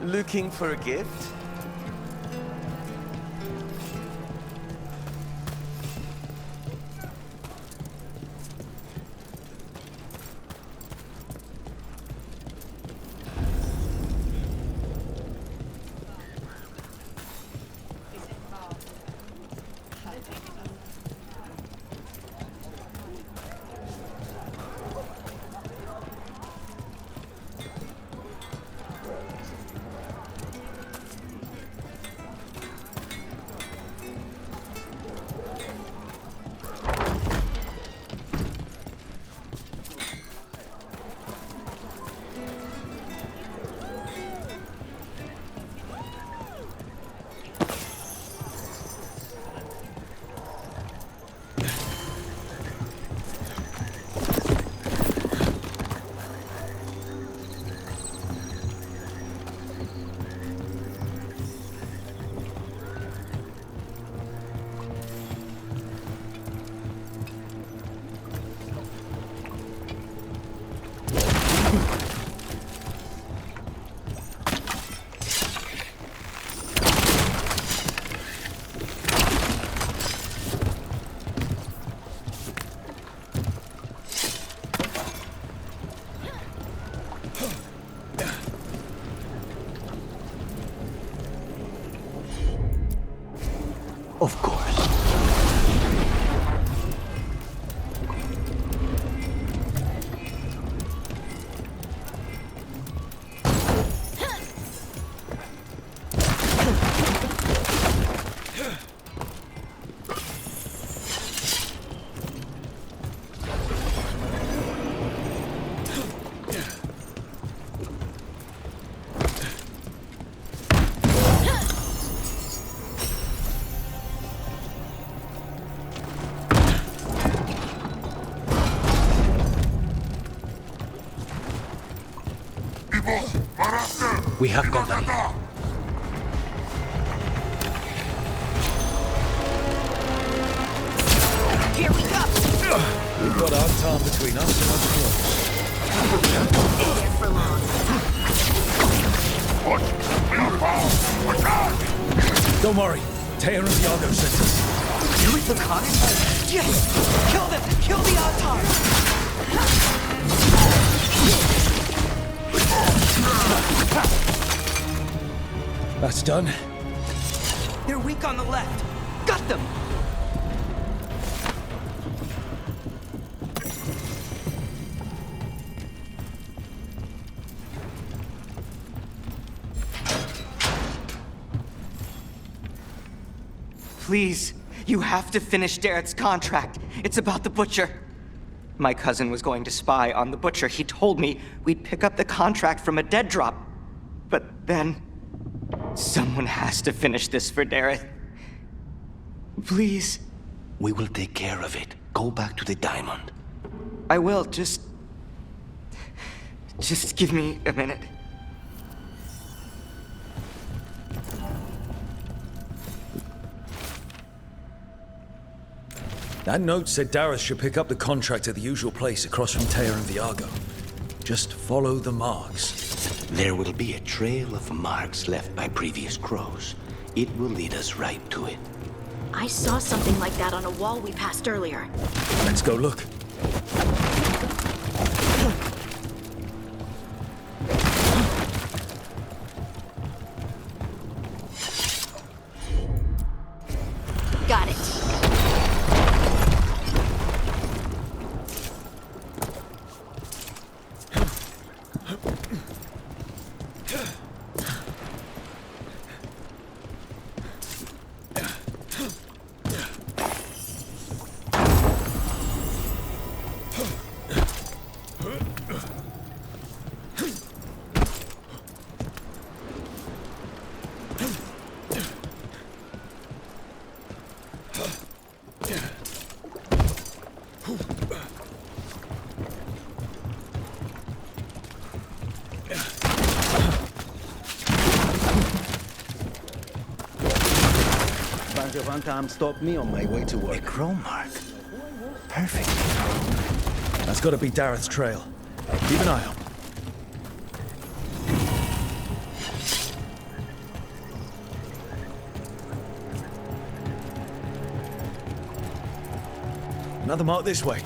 Looking for a gift? Of course. We have company. Here we go! We've got our time between us and our clothes. Here for long. Don't worry. Tear and Viago sent us. You with the cops? Yes! Kill them! Kill the Altar! That's done. They're weak on the left. Got them! Please, you have to finish Darrett's contract. It's about the Butcher. My cousin was going to spy on the Butcher. He told me we'd pick up the contract from a dead drop. But then, someone has to finish this for Darrett. Please. We will take care of it. Go back to the diamond. I will, just give me a minute. That note said Darius should pick up the contract at the usual place across from Tear and Viago. Just follow the marks. There will be a trail of marks left by previous crows. It will lead us right to it. I saw something like that on a wall we passed earlier. Let's go look. Got it. One time stopped me on my way to work. A crow mark. Perfect. That's gotta be Dareth's trail. Keep an eye on. Another mark this way.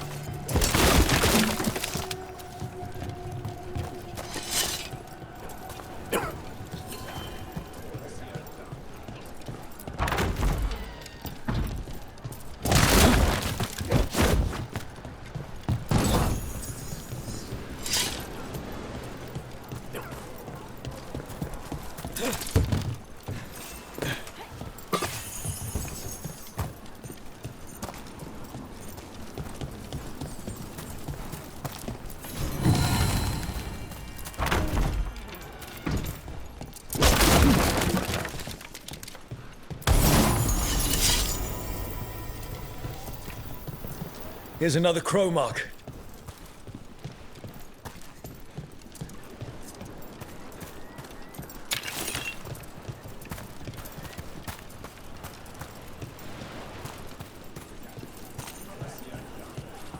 Here's another crow mark.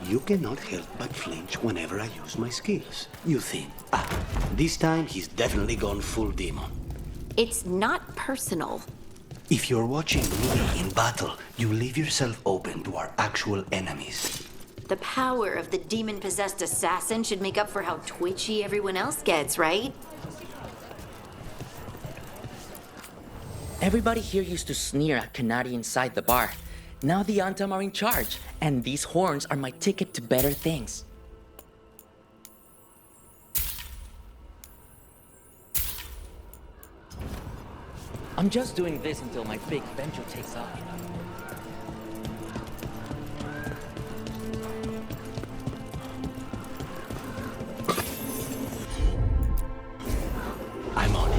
You cannot help but flinch whenever I use my skills. You think, this time he's definitely gone full demon. It's not personal. If you're watching me in battle, you leave yourself open to our actual enemies. The power of the demon-possessed assassin should make up for how twitchy everyone else gets, right? Everybody here used to sneer at Canary inside the bar. Now the Antam are in charge, and these horns are my ticket to better things. I'm just doing this until my big venture takes off. I'm on it.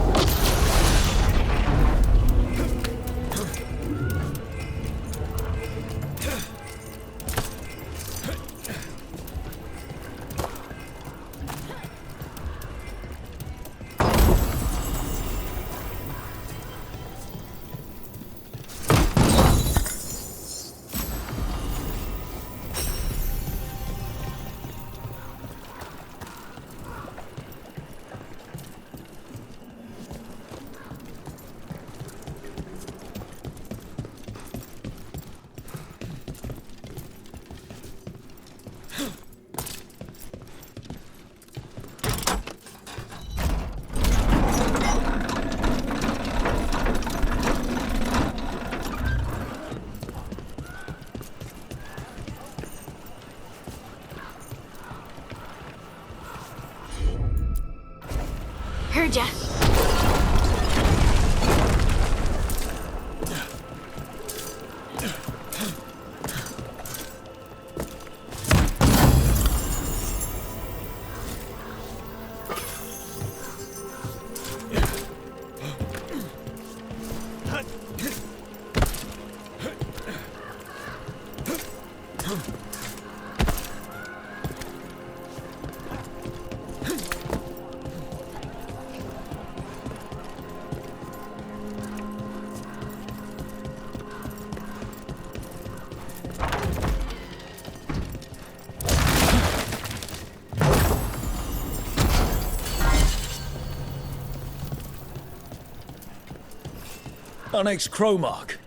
Heard ya. Our next crow mark.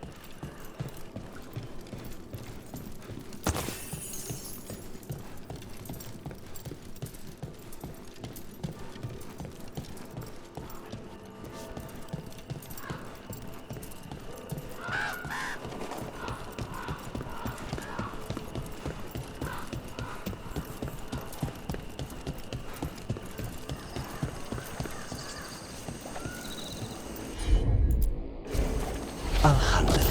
I'll handle it.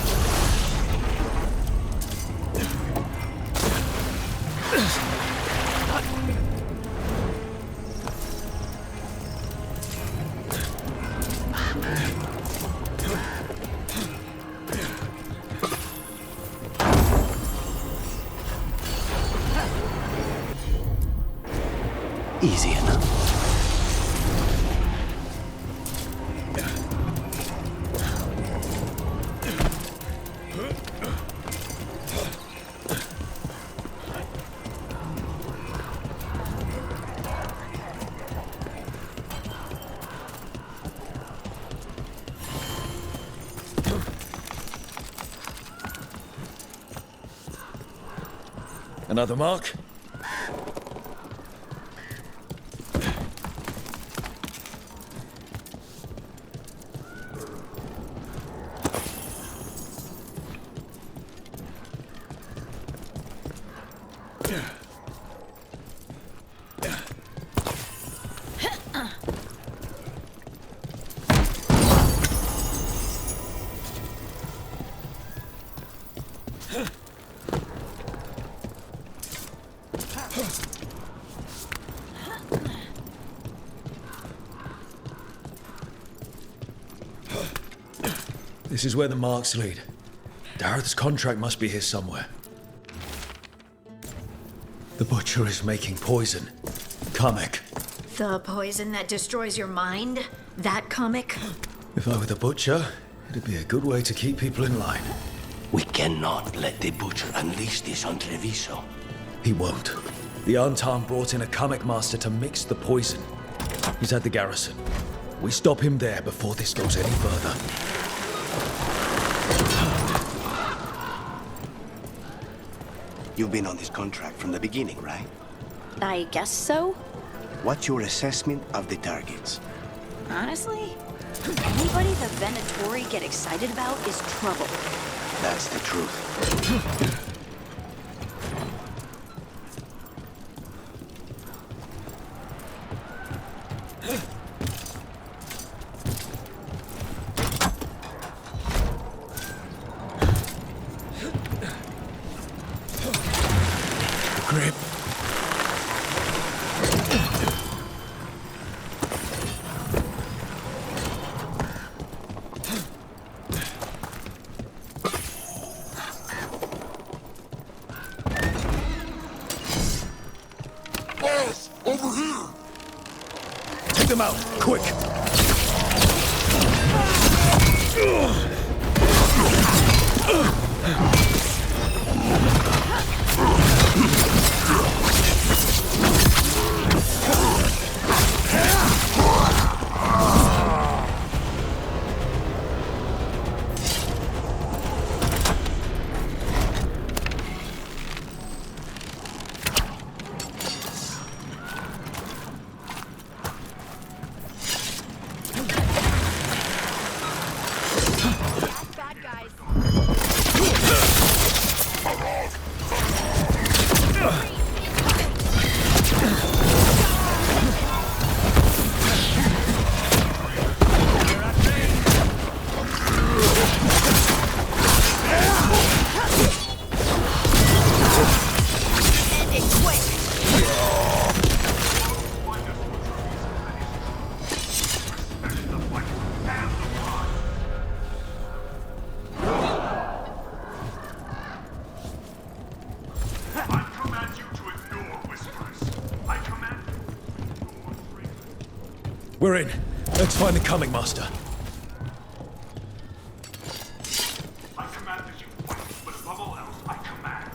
Easy enough. Another mark? This is where the marks lead. Dareth's contract must be here somewhere. The Butcher is making poison. Kamek. The poison that destroys your mind? That comic? If I were the Butcher, it'd be a good way to keep people in line. We cannot let the Butcher unleash this on Treviso. He won't. The Antan brought in a Kamek master to mix the poison. He's at the garrison. We stop him there before this goes any further. You've been on this contract from the beginning, right? I guess so. What's your assessment of the targets? Honestly, anybody the Venatori get excited about is trouble. That's the truth. Grip. Boss, over here! Take them out, quick! We're in. Let's find the Coming Master. I command that you fight, but above all else, I command.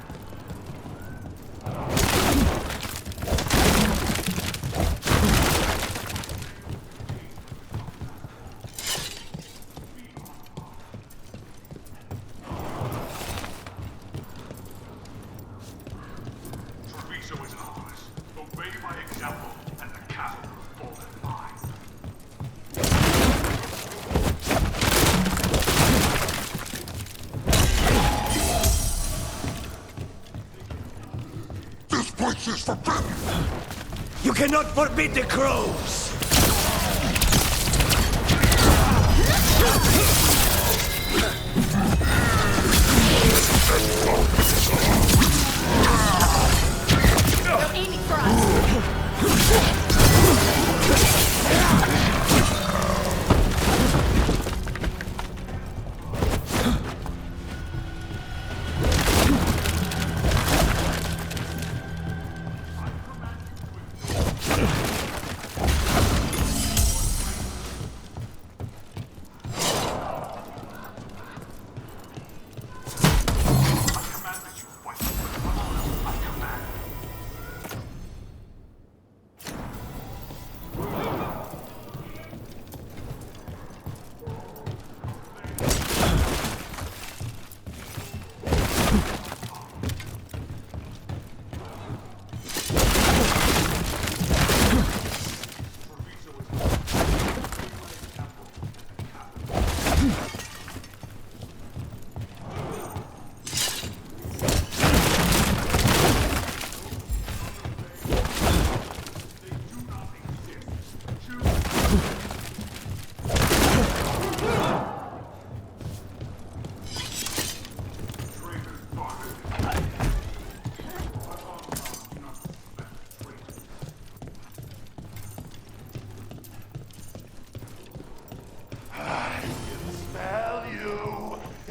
Treviso is ours. Obey my example, and the castle will fall in line. This place is forbidden! You cannot forbid the crows! They're aiming for us!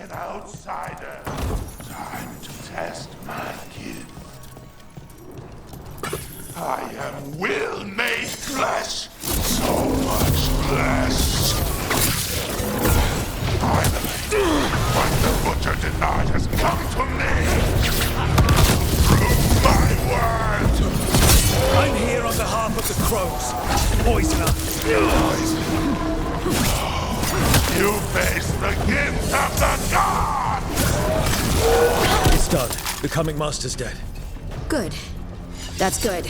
an outsider. Time to test my kin. I am will made flesh. So much flesh. Finally, what the butcher denied has come to me. Prove my word. I'm here on behalf of the crows. Poisoner. You face the gift of the gods! It's done. The Comic Master's dead. Good. That's good.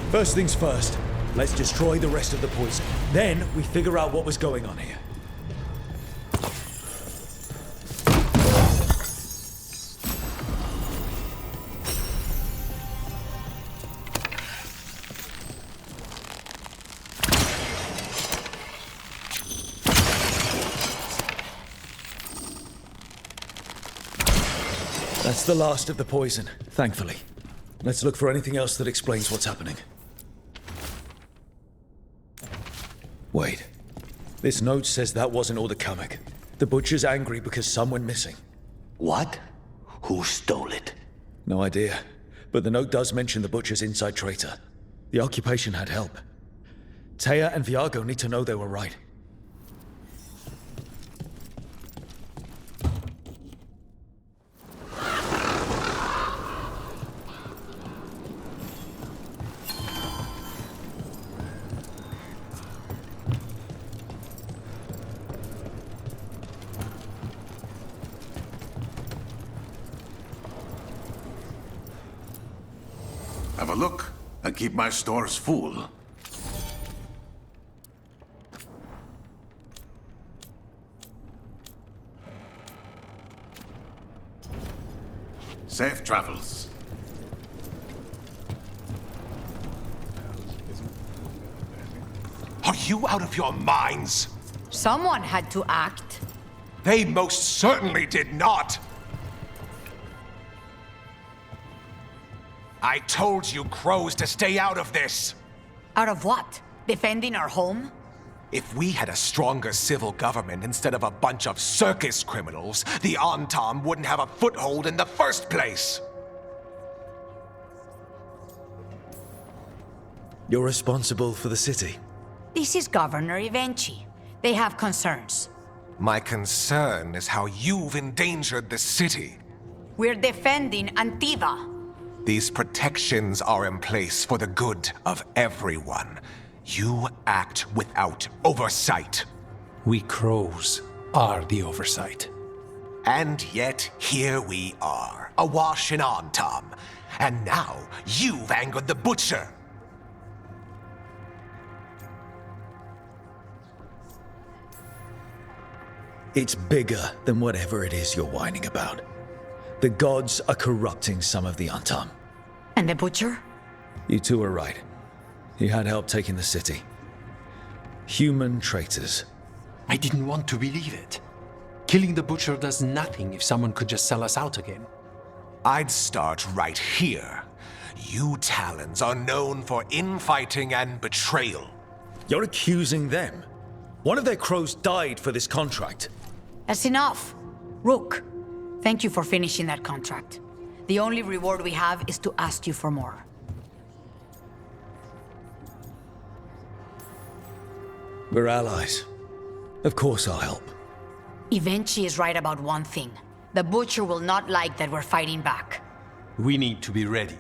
First things first, let's destroy the rest of the poison. Then we figure out what was going on here. That's the last of the poison, thankfully. Let's look for anything else that explains what's happening. Wait. This note says that wasn't all the Kamek. The butcher's angry because some went missing. What? Who stole it? No idea. But the note does mention the butcher's inside traitor. The occupation had help. Taya and Viago need to know they were right. Have a look. I keep my stores full. Safe travels. Are you out of your minds? Someone had to act. They most certainly did not. I told you crows to stay out of this. Out of what? Defending our home? If we had a stronger civil government instead of a bunch of circus criminals, the Antam wouldn't have a foothold in the first place. You're responsible for the city. This is Governor Evenchi. They have concerns. My concern is how you've endangered the city. We're defending Antiva. These protections are in place for the good of everyone. You act without oversight. We crows are the oversight. And yet, here we are, awash in Antam. And now, you've angered the butcher. It's bigger than whatever it is you're whining about. The gods are corrupting some of the Antam. And the butcher? You two are right. He had help taking the city. Human traitors. I didn't want to believe it. Killing the butcher does nothing if someone could just sell us out again. I'd start right here. You Talons are known for infighting and betrayal. You're accusing them. One of their crows died for this contract. That's enough. Rook, thank you for finishing that contract. The only reward we have is to ask you for more. We're allies. Of course I'll help. Evenchi is right about one thing. The butcher will not like that we're fighting back. We need to be ready.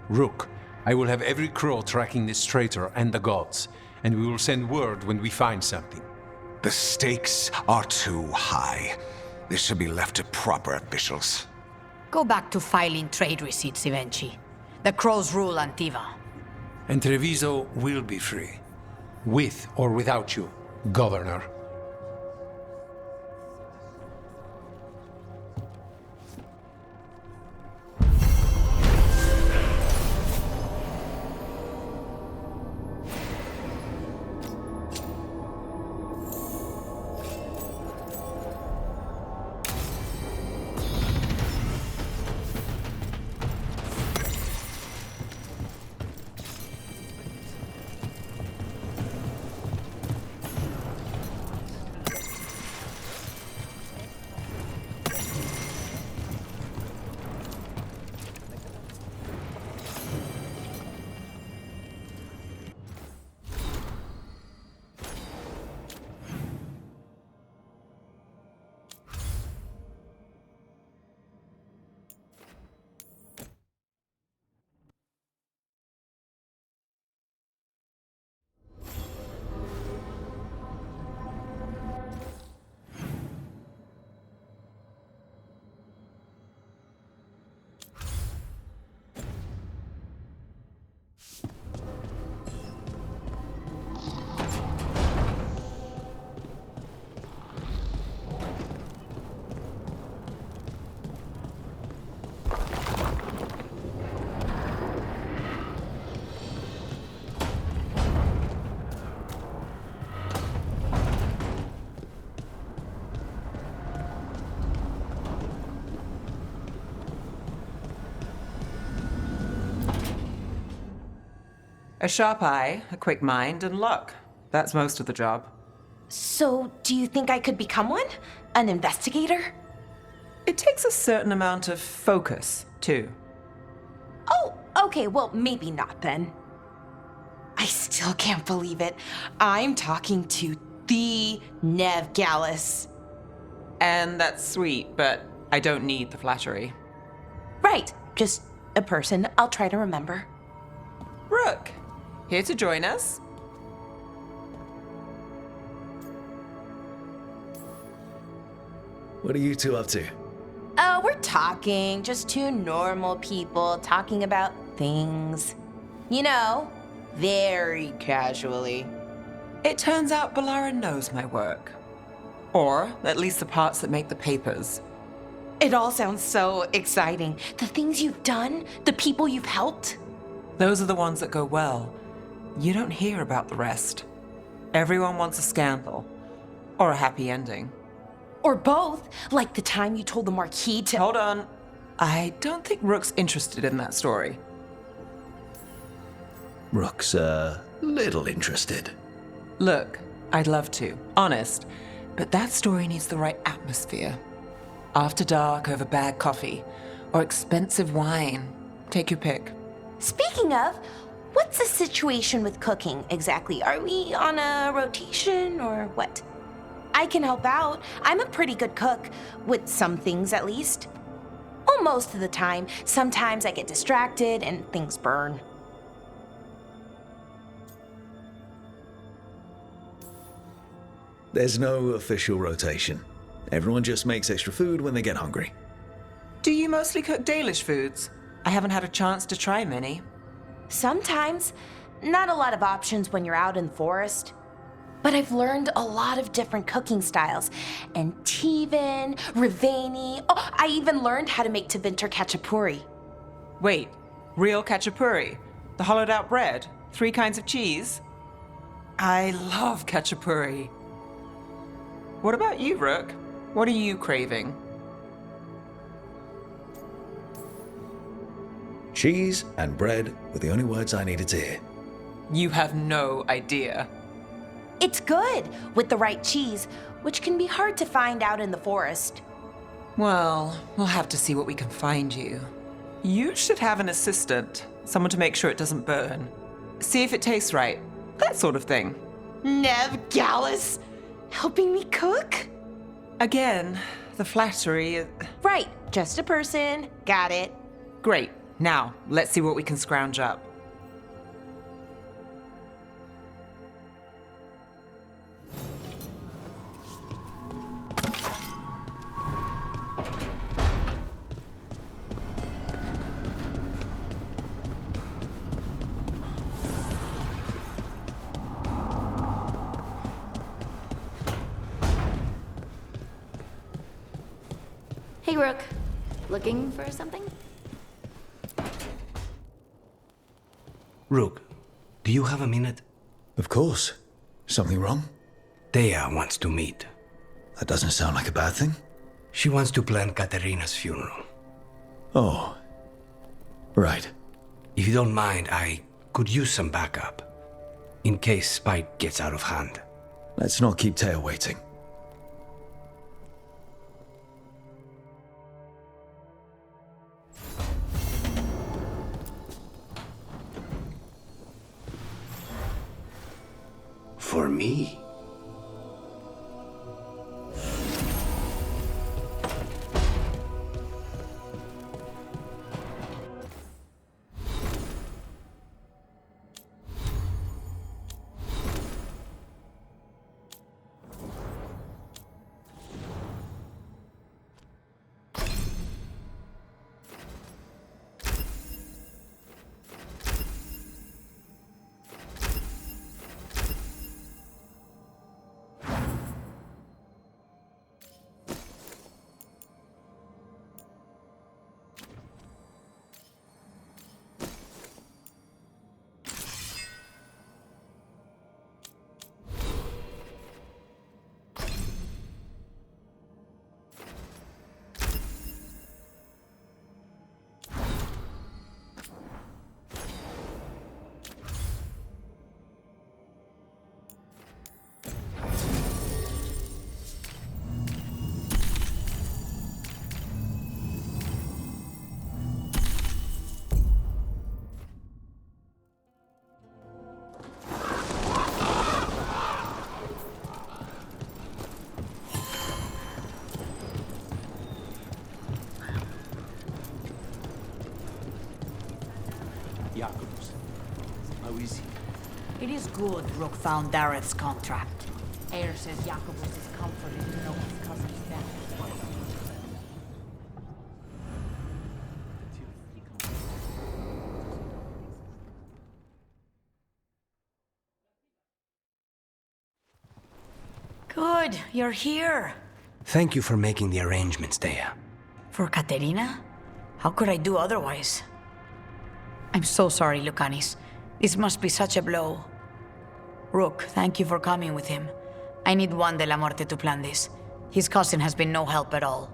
Rook, I will have every crow tracking this traitor and the gods, and we will send word when we find something. The stakes are too high. This should be left to proper officials. Go back to filing trade receipts, Evenchi. The crows rule Antiva. And Treviso will be free. With or without you, Governor. A sharp eye, a quick mind, and luck. That's most of the job. So, do you think I could become one? An investigator? It takes a certain amount of focus, too. Oh, okay, well, maybe not then. I still can't believe it. I'm talking to the Nev Gallus. And that's sweet, but I don't need the flattery. Right, just a person I'll try to remember. Rook, here to join us? What are you two up to? We're talking, just two normal people talking about things. You know, very casually. It turns out Balara knows my work. Or at least the parts that make the papers. It all sounds so exciting. The things you've done, the people you've helped. Those are the ones that go well. You don't hear about the rest. Everyone wants a scandal. Or a happy ending. Or both, like the time you told the Marquis to— Hold on. I don't think Rook's interested in that story. Rook's a little interested. Look, I'd love to, honest, but that story needs the right atmosphere. After dark over bad coffee, or expensive wine. Take your pick. Speaking of, what's the situation with cooking exactly? Are we on a rotation or what? I can help out. I'm a pretty good cook, with some things at least. Well, most of the time. Sometimes I get distracted and things burn. There's no official rotation. Everyone just makes extra food when they get hungry. Do you mostly cook Dalish foods? I haven't had a chance to try many. Sometimes. Not a lot of options when you're out in the forest. But I've learned a lot of different cooking styles. And Tivin, Rivani. Oh, I even learned how to make Tevinter Khachapuri. Wait, real khachapuri? The hollowed out bread? 3 kinds of cheese? I love khachapuri. What about you, Rook? What are you craving? Cheese and bread were the only words I needed to hear. You have no idea. It's good, with the right cheese, which can be hard to find out in the forest. Well, we'll have to see what we can find you. You should have an assistant, someone to make sure it doesn't burn. See if it tastes right, that sort of thing. Nev Gallus, helping me cook? Again, the flattery. Right, just a person, got it. Great, now let's see what we can scrounge up. Hey, Rook. Looking for something? Rook, do you have a minute? Of course. Something wrong? Thea wants to meet. That doesn't sound like a bad thing. She wants to plan Katerina's funeral. Oh. Right. If you don't mind, I could use some backup. In case Spike gets out of hand. Let's not keep Taya waiting. For me? Jacobus. How is he? It is good Rook found Dareth's contract. Ayer says Jacobus is comforted to know his cousin's death. Good, you're here. Thank you for making the arrangements, Thea. For Katerina? How could I do otherwise? I'm so sorry, Lucanis. This must be such a blow. Rook, thank you for coming with him. I need Juan de la Muerte to plan this. His cousin has been no help at all.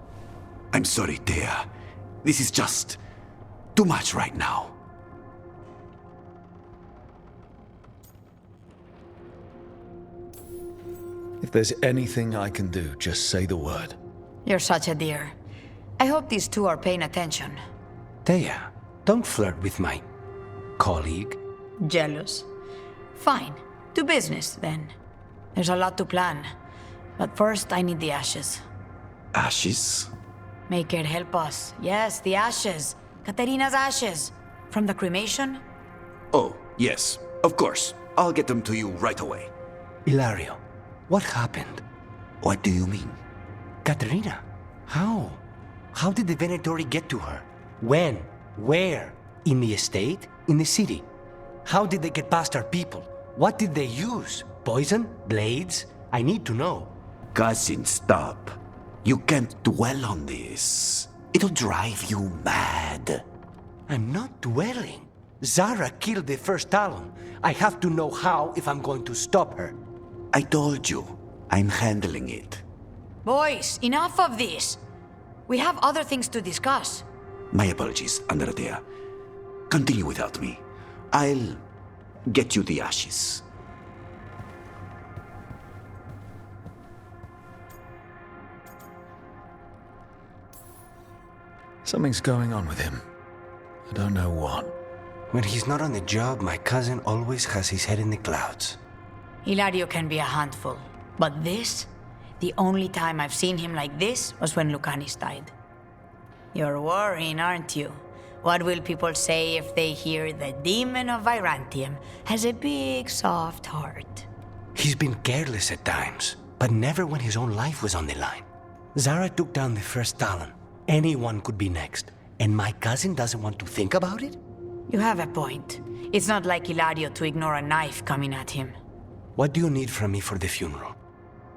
I'm sorry, Thea. This is just too much right now. If there's anything I can do, just say the word. You're such a dear. I hope these two are paying attention. Thea, don't flirt with my colleague. Jealous. Fine. To business, then. There's a lot to plan. But first, I need the ashes. Ashes? Make it help us. Yes, the ashes. Katerina's ashes. From the cremation? Oh, yes, of course. I'll get them to you right away. Hilario, what happened? What do you mean? Katerina, how? How did the Venatori get to her? When? Where? In the estate? In the city? How did they get past our people? What did they use? Poison? Blades? I need to know. Cousin, stop. You can't dwell on this. It'll drive you mad. I'm not dwelling. Zara killed the first Talon. I have to know how if I'm going to stop her. I told you, I'm handling it. Boys, enough of this. We have other things to discuss. My apologies, Andrea. Continue without me. I'll get you the ashes. Something's going on with him. I don't know what. When he's not on the job, my cousin always has his head in the clouds. Hilario can be a handful. But this? The only time I've seen him like this was when Lucanis died. You're worrying, aren't you? What will people say if they hear the demon of Virantium has a big, soft heart? He's been careless at times, but never when his own life was on the line. Zara took down the first Talon. Anyone could be next, and my cousin doesn't want to think about it? You have a point. It's not like Hilario to ignore a knife coming at him. What do you need from me for the funeral?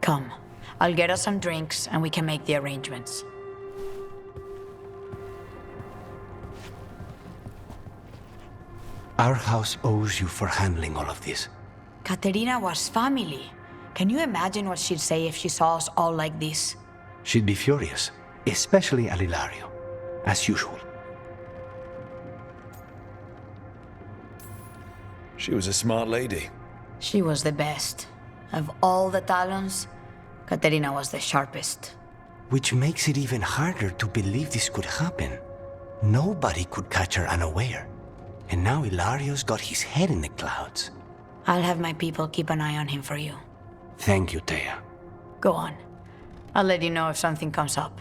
Come. I'll get us some drinks and we can make the arrangements. Our house owes you for handling all of this. Katerina was family. Can you imagine what she'd say if she saw us all like this? She'd be furious, especially at Hilario, as usual. She was a smart lady. She was the best. Of all the Talons, Katerina was the sharpest. Which makes it even harder to believe this could happen. Nobody could catch her unaware. And now Hilario's got his head in the clouds. I'll have my people keep an eye on him for you. Thank you, Thea. Go on. I'll let you know if something comes up.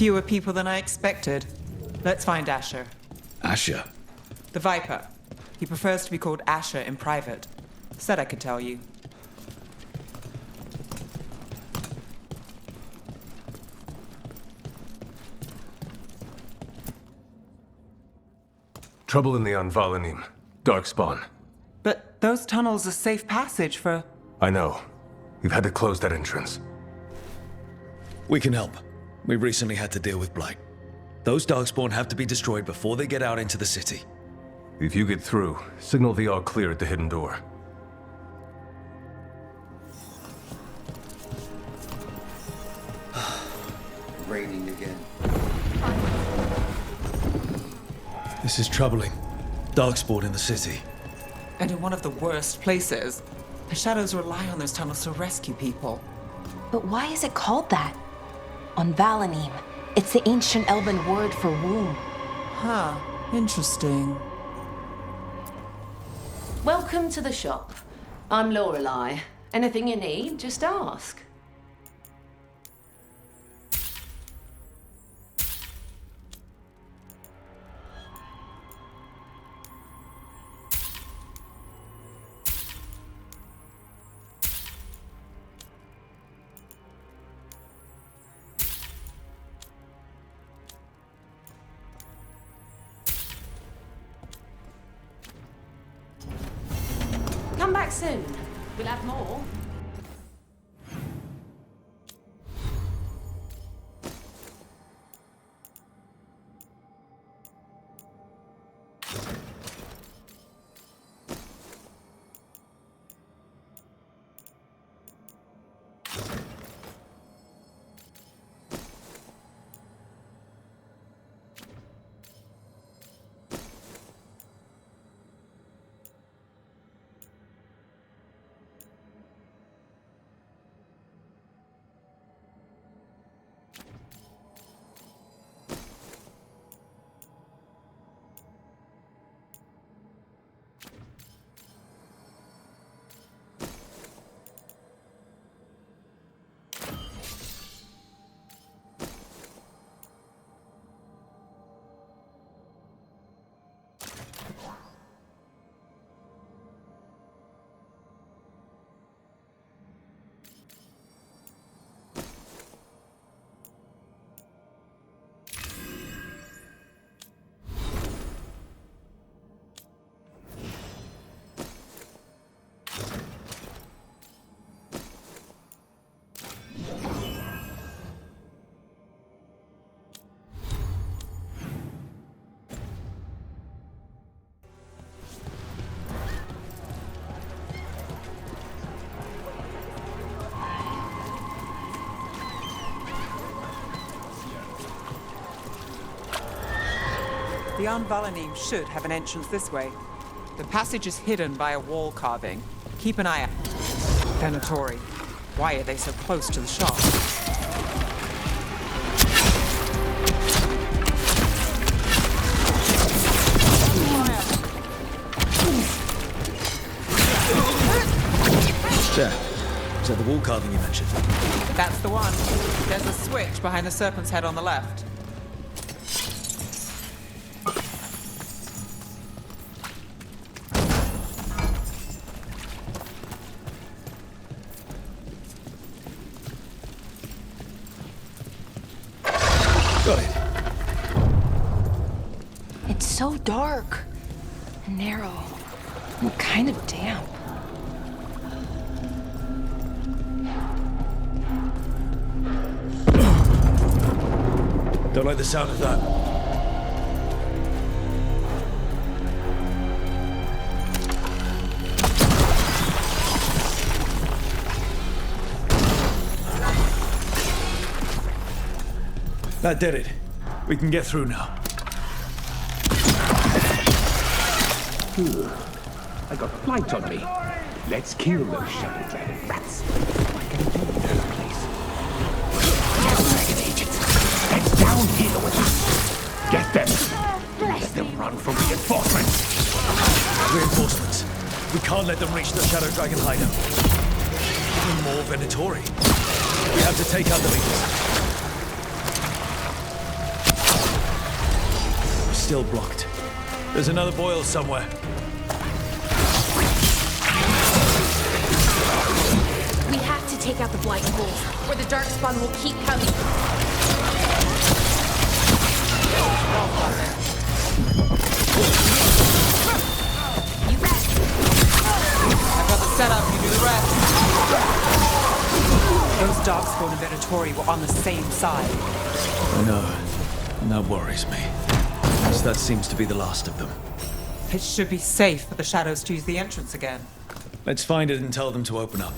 Fewer people than I expected. Let's find Asher. Asher? The Viper. He prefers to be called Asher in private. Said I could tell you. Trouble in the Anvalanim. Darkspawn. But those tunnels are safe passage for... I know. We've had to close that entrance. We can help. We recently had to deal with Blight. Those Darkspawn have to be destroyed before they get out into the city. If you get through, signal the all clear at the hidden door. raining again. This is troubling. Darkspawn in the city. And in one of the worst places. The shadows rely on those tunnels to rescue people. But why is it called that? On Valanim, it's the ancient Elven word for womb. Huh. Interesting. Welcome to the shop. I'm Lorelei. Anything you need, just ask. Come back soon. We'll have more. The Valanim should have an entrance this way. The passage is hidden by a wall carving. Keep an eye out. Venatori. Why are they so close to the shop? There. Is that the wall carving you mentioned? That's the one. There's a switch behind the serpent's head on the left. Got it. It's so dark and narrow and kind of damp. Don't like the sound of that. That did it. We can get through now. I got flight on me. Let's kill those shadow dragon rats. What can we do in this place? Dragon agents, head down here with us. Get them. Let them run for reinforcements. Reinforcements. We can't let them reach the Shadow Dragon hideout. Even more Venatori. We have to take out the leaders. We're still blocked. There's another boil somewhere. We have to take out the blight holes, or the darkspawn will keep coming. You rest. I've got the setup, you do the rest. Those darkspawn and Venatori were on the same side. I know. And that worries me. As that seems to be the last of them. It should be safe for the shadows to use the entrance again. Let's find it and tell them to open up.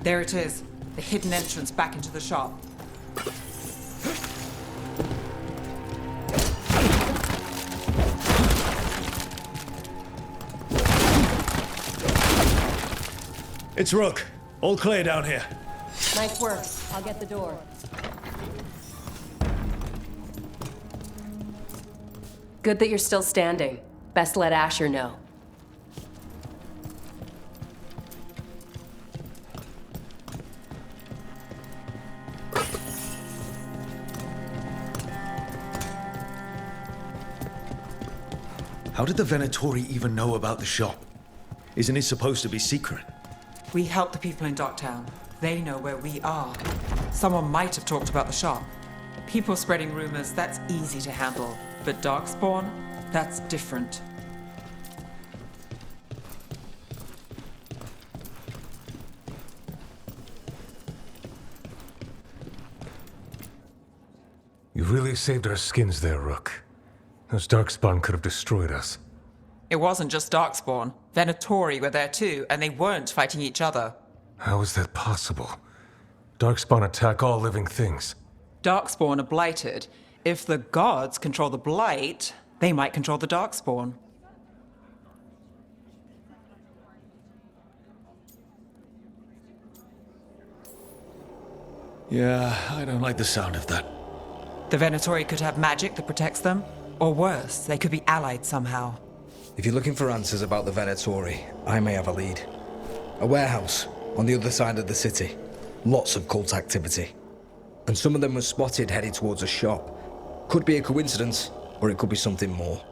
There it is. The hidden entrance back into the shop. It's Rook. All clear down here. Nice work. I'll get the door. Good that you're still standing. Best let Asher know. How did the Venatori even know about the shop? Isn't it supposed to be secret? We help the people in Docktown. They know where we are. Someone might have talked about the shop. People spreading rumors, that's easy to handle. But Darkspawn, that's different. You really saved our skins there, Rook. Those Darkspawn could have destroyed us. It wasn't just Darkspawn. Venatori were there too, and they weren't fighting each other. How is that possible? Darkspawn attack all living things. Darkspawn are blighted. If the gods control the blight, they might control the Darkspawn. Yeah, I don't like the sound of that. The Venatori could have magic that protects them, or worse, they could be allied somehow. If you're looking for answers about the Venatori, I may have a lead. A warehouse on the other side of the city. Lots of cult activity. And some of them were spotted headed towards a shop. Could be a coincidence, or it could be something more.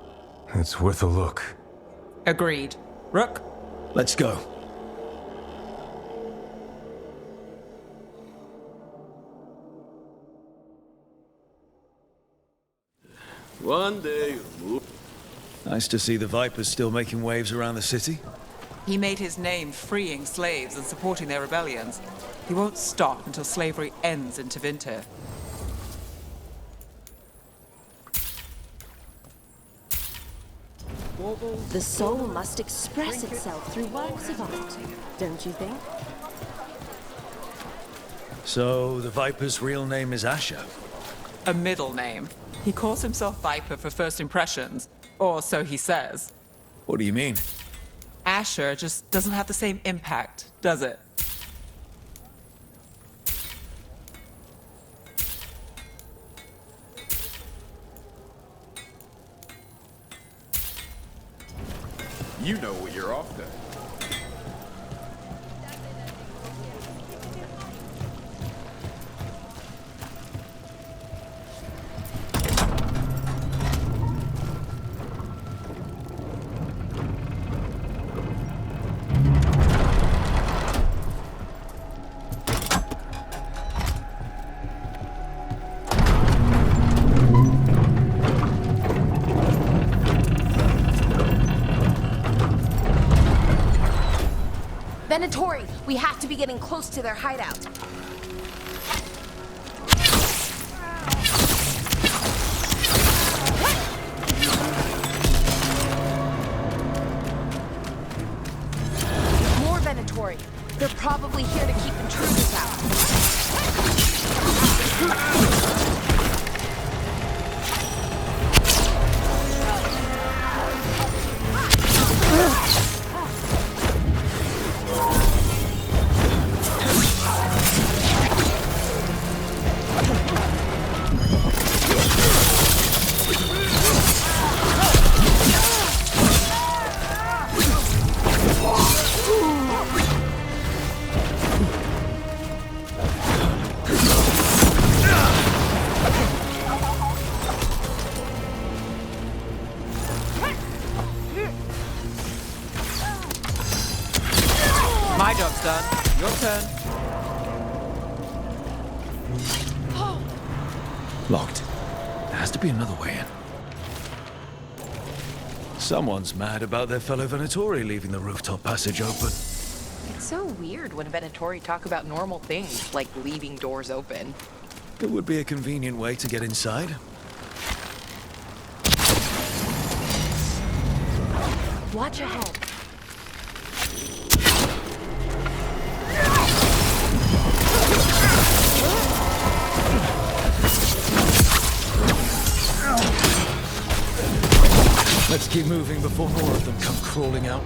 It's worth a look. Agreed. Rook? Let's go. One day, Nice to see the Vipers still making waves around the city. He made his name freeing slaves and supporting their rebellions. He won't stop until slavery ends in Tevinter. The soul must express itself through works of art, don't you think? So, the Viper's real name is Asher? A middle name. He calls himself Viper for first impressions, or so he says. What do you mean? Asher just doesn't have the same impact, does it? you know what you're after. Venatori, we have to be getting close to their hideout. More Venatori. They're probably here to keep intruders out. My job's done. Your turn. Locked. There has to be another way in. Someone's mad about their fellow Venatori leaving the rooftop passage open. It's so weird when Venatori talk about normal things, like leaving doors open. It would be a convenient way to get inside. Watch ahead. Let's keep moving before more of them come crawling out.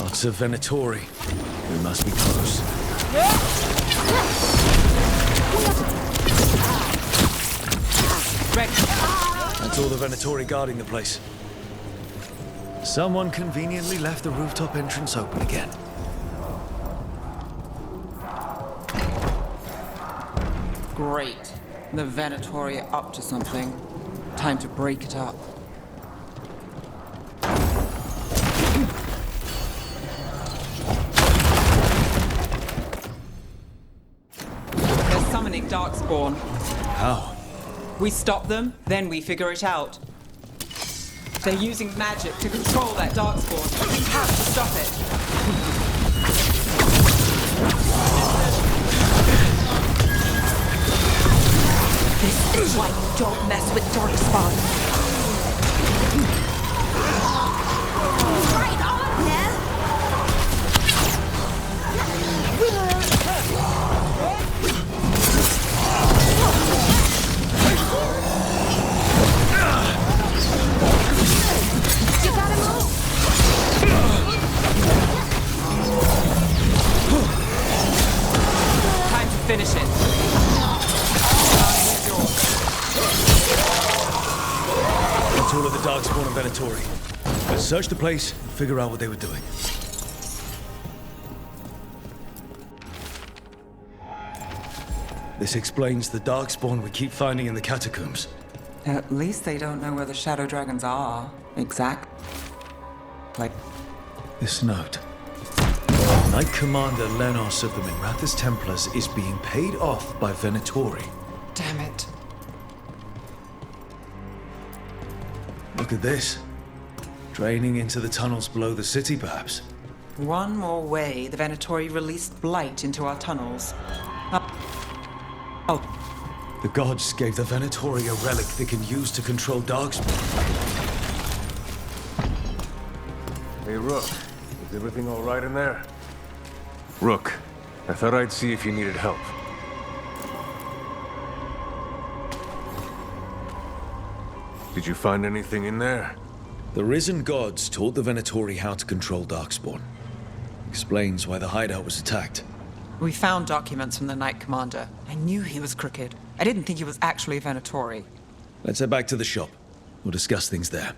Lots of Venatori. We must be close. That's all the Venatori guarding the place. Someone conveniently left the rooftop entrance open again. Great. The Venatori are up to something. Time to break it up. They're summoning Darkspawn. How? We stop them, then we figure it out. They're using magic to control that Darkspawn. We have to stop it. This is why you don't mess with Darkspawn. Right on, Nell! You gotta move! Time to finish it. That's all of the Darkspawn and Venatori. Let's search the place and figure out what they were doing. This explains the Darkspawn we keep finding in the catacombs. At least they don't know where the Shadow Dragons are. Exact. Like... This note. Knight Commander Lenos of the Minrathous Templars is being paid off by Venatori. Damn it. Look at this. Draining into the tunnels below the city, perhaps. One more way, the Venatori released blight into our tunnels. The gods gave the Venatori a relic they can use to control Darkspawn. Hey, Rook. Is everything all right in there? Rook, I thought I'd see if you needed help. Did you find anything in there? The risen gods taught the Venatori how to control Darkspawn. Explains why the hideout was attacked. We found documents from the Knight Commander. I knew he was crooked. I didn't think he was actually a Venatori. Let's head back to the shop. We'll discuss things there.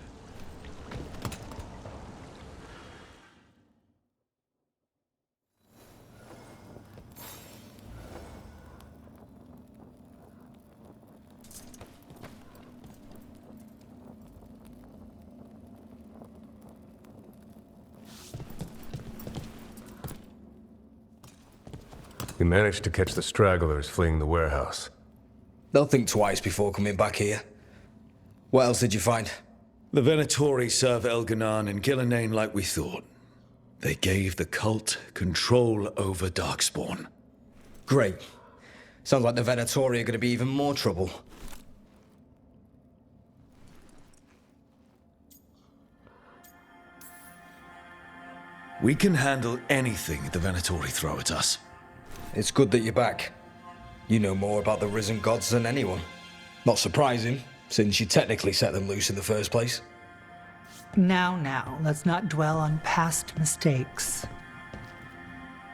We managed to catch the stragglers fleeing the warehouse. They'll think twice before coming back here. What else did you find? The Venatori serve Elganan and Gillenane like we thought. They gave the cult control over Darkspawn. Great. Sounds like the Venatori are going to be even more trouble. We can handle anything the Venatori throw at us. It's good that you're back. You know more about the risen gods than anyone. Not surprising, since you technically set them loose in the first place. Now, let's not dwell on past mistakes.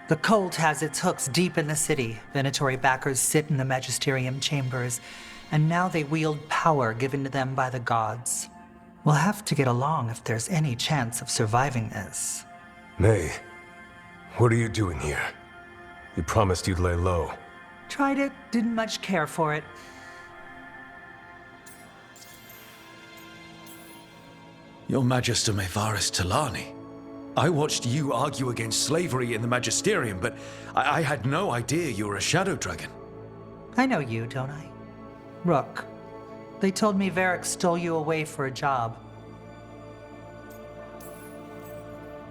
The cult has its hooks deep in the city. Venatori backers sit in the magisterium chambers, and now they wield power given to them by the gods. We'll have to get along if there's any chance of surviving this. May, what are you doing here? You promised you'd lay low. Tried it, didn't much care for it. Your Magister Mevaris Talani. I watched you argue against slavery in the Magisterium, but I had no idea you were a Shadow Dragon. I know you, don't I? Rook. They told me Varric stole you away for a job.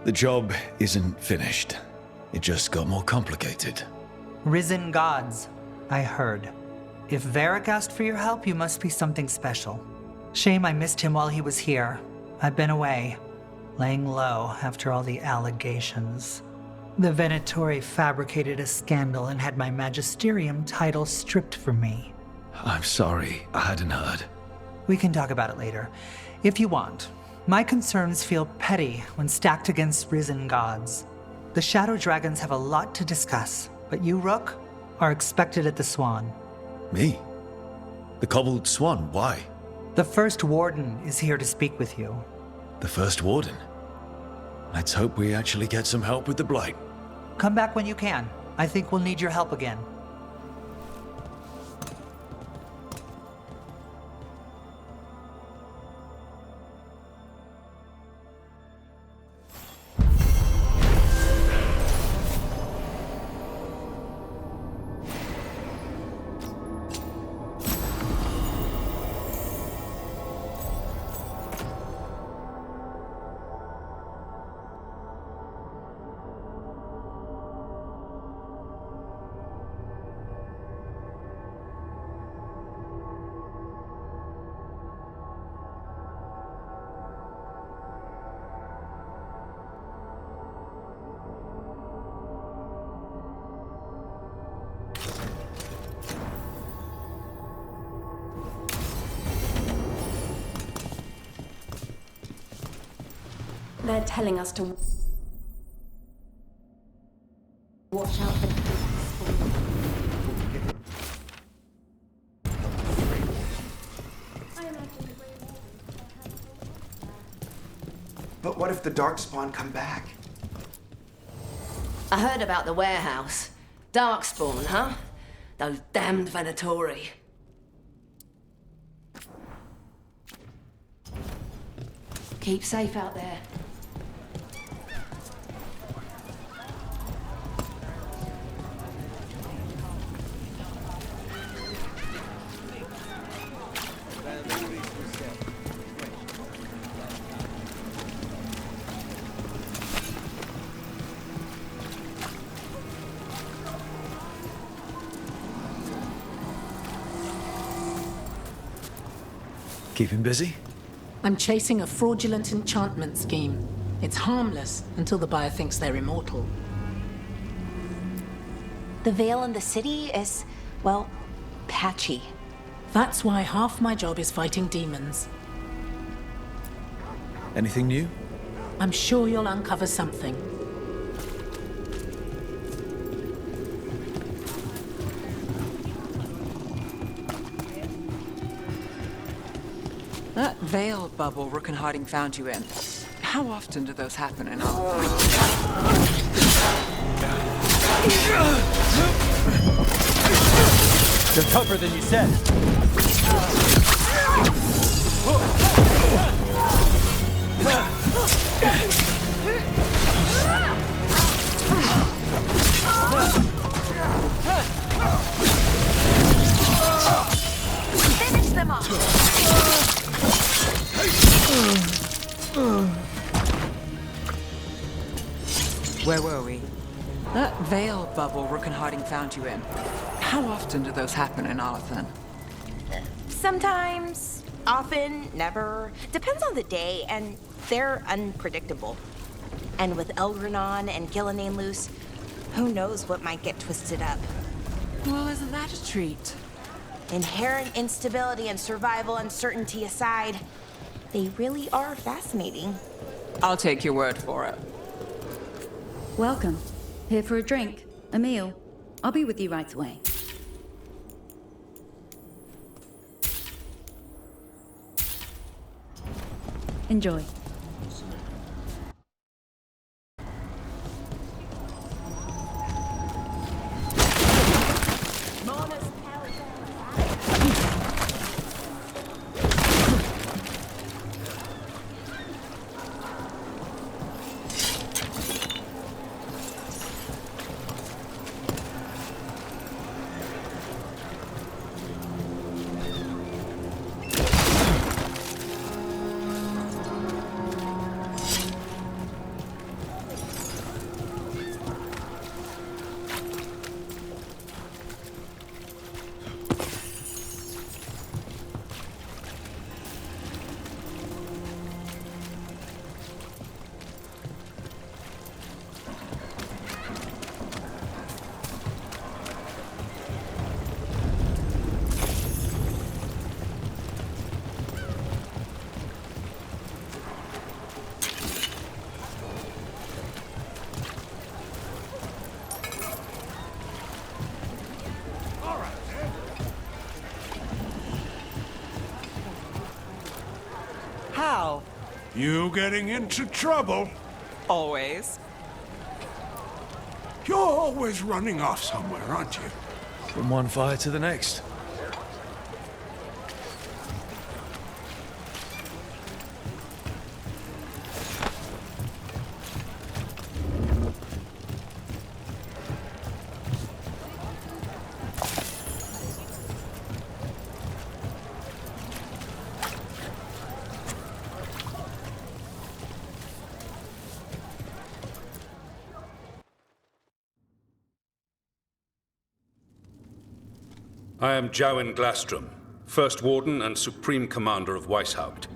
The job isn't finished. It just got more complicated. Risen gods, I heard. If Varric asked for your help, you must be something special. Shame I missed him while he was here. I've been away, laying low after all the allegations. The Venatori fabricated a scandal and had my magisterium title stripped from me. I'm sorry, I hadn't heard. We can talk about it later, if you want. My concerns feel petty when stacked against risen gods. The Shadow Dragons have a lot to discuss, but you, Rook, are expected at the Swan. Me? The Cobbled Swan, why? The First Warden is here to speak with you. The First Warden? Let's hope we actually get some help with the Blight. Come back when you can. I think we'll need your help again. They're telling us to watch out for But what if the Darkspawn come back? I heard about the warehouse. Darkspawn, huh? Those damned Venatori. Keep safe out there. Keep him busy? I'm chasing a fraudulent enchantment scheme. It's harmless until the buyer thinks they're immortal. The veil in the city is, well, patchy. That's why half my job is fighting demons. Anything new? I'm sure you'll uncover something. That veil bubble Rook and Harding found you in. How often do those happen in our... You're tougher than you said. Finish them off. Where were we? That veil bubble Rook and Harding found you in. How often do those happen in Arthen? Sometimes, often, never. Depends on the day, and they're unpredictable. And with Elgranon and Gillenane loose, who knows what might get twisted up. Well, isn't that a treat? Inherent instability and survival uncertainty aside, they really are fascinating. I'll take your word for it. Welcome. Here for a drink, a meal. I'll be with you right away. Enjoy. You getting into trouble? Always. You're always running off somewhere, aren't you? From one fire to the next. I am Jowin Glastrom, First Warden and Supreme Commander of Weishaupt.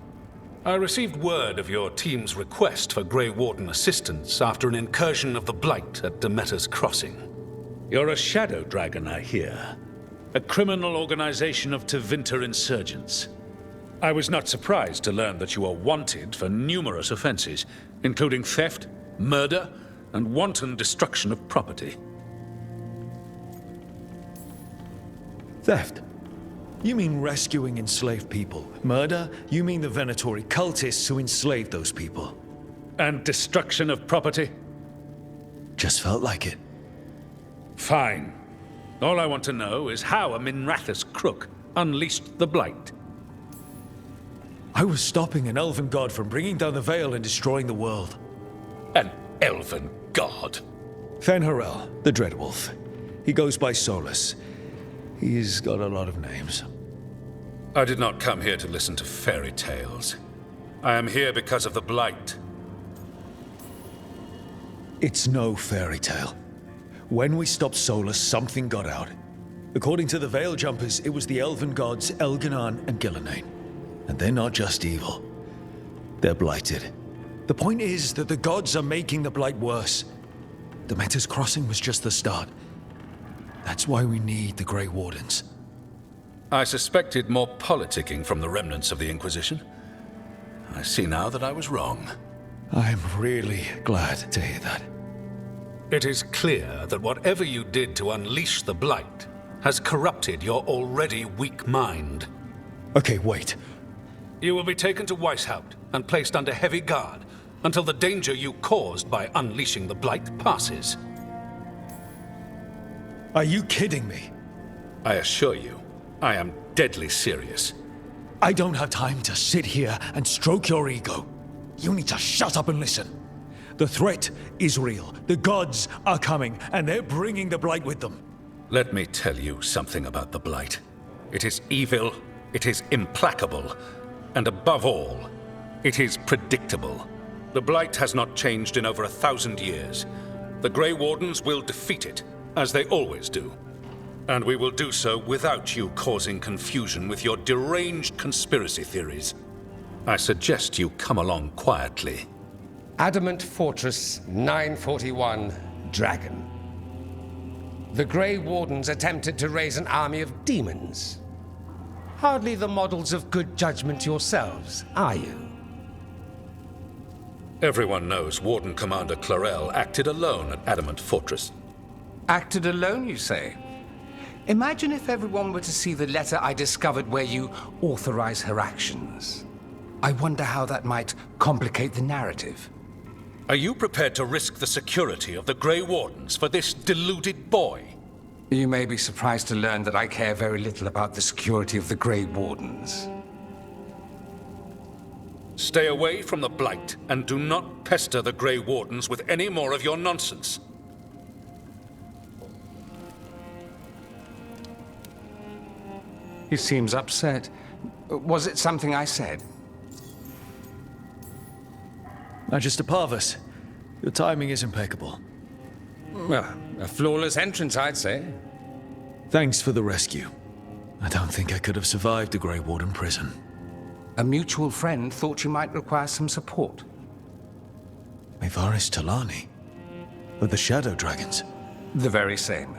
I received word of your team's request for Grey Warden assistance after an incursion of the Blight at Demeter's Crossing. You're a shadow dragon, I hear. A criminal organization of Tevinter insurgents. I was not surprised to learn that you are wanted for numerous offenses, including theft, murder, and wanton destruction of property. Theft? You mean rescuing enslaved people. Murder? You mean the Venatori cultists who enslaved those people. And destruction of property? Just felt like it. Fine. All I want to know is how a Minrathous crook unleashed the Blight. I was stopping an elven god from bringing down the Veil and destroying the world. An elven god? Fen'Harel, the Dreadwolf. He goes by Solus. He's got a lot of names. I did not come here to listen to fairy tales. I am here because of the Blight. It's no fairy tale. When we stopped Solus, something got out. According to the Veil Jumpers, it was the elven gods Elganan and Gillenane. And they're not just evil. They're blighted. The point is that the gods are making the Blight worse. Demeter's Crossing was just the start. That's why we need the Grey Wardens. I suspected more politicking from the remnants of the Inquisition. I see now that I was wrong. I'm really glad to hear that. It is clear that whatever you did to unleash the Blight has corrupted your already weak mind. Okay, wait. You will be taken to Weishaupt and placed under heavy guard until the danger you caused by unleashing the Blight passes. Are you kidding me? I assure you, I am deadly serious. I don't have time to sit here and stroke your ego. You need to shut up and listen. The threat is real. The gods are coming, and they're bringing the Blight with them. Let me tell you something about the Blight. It is evil, it is implacable, and above all, it is predictable. The Blight has not changed in over 1,000 years. The Grey Wardens will defeat it, as they always do. And we will do so without you causing confusion with your deranged conspiracy theories. I suggest you come along quietly. Adamant Fortress 941, Dragon. The Grey Wardens attempted to raise an army of demons. Hardly the models of good judgment yourselves, are you? Everyone knows Warden Commander Clarel acted alone at Adamant Fortress. Acted alone, you say? Imagine if everyone were to see the letter I discovered where you authorize her actions. I wonder how that might complicate the narrative. Are you prepared to risk the security of the Grey Wardens for this deluded boy? You may be surprised to learn that I care very little about the security of the Grey Wardens. Stay away from the Blight, and do not pester the Grey Wardens with any more of your nonsense. He seems upset. Was it something I said? Magister Parvus, your timing is impeccable. Well, a flawless entrance, I'd say. Thanks for the rescue. I don't think I could have survived the Grey Warden prison. A mutual friend thought you might require some support. Mevaris Talani? Of the Shadow Dragons? The very same.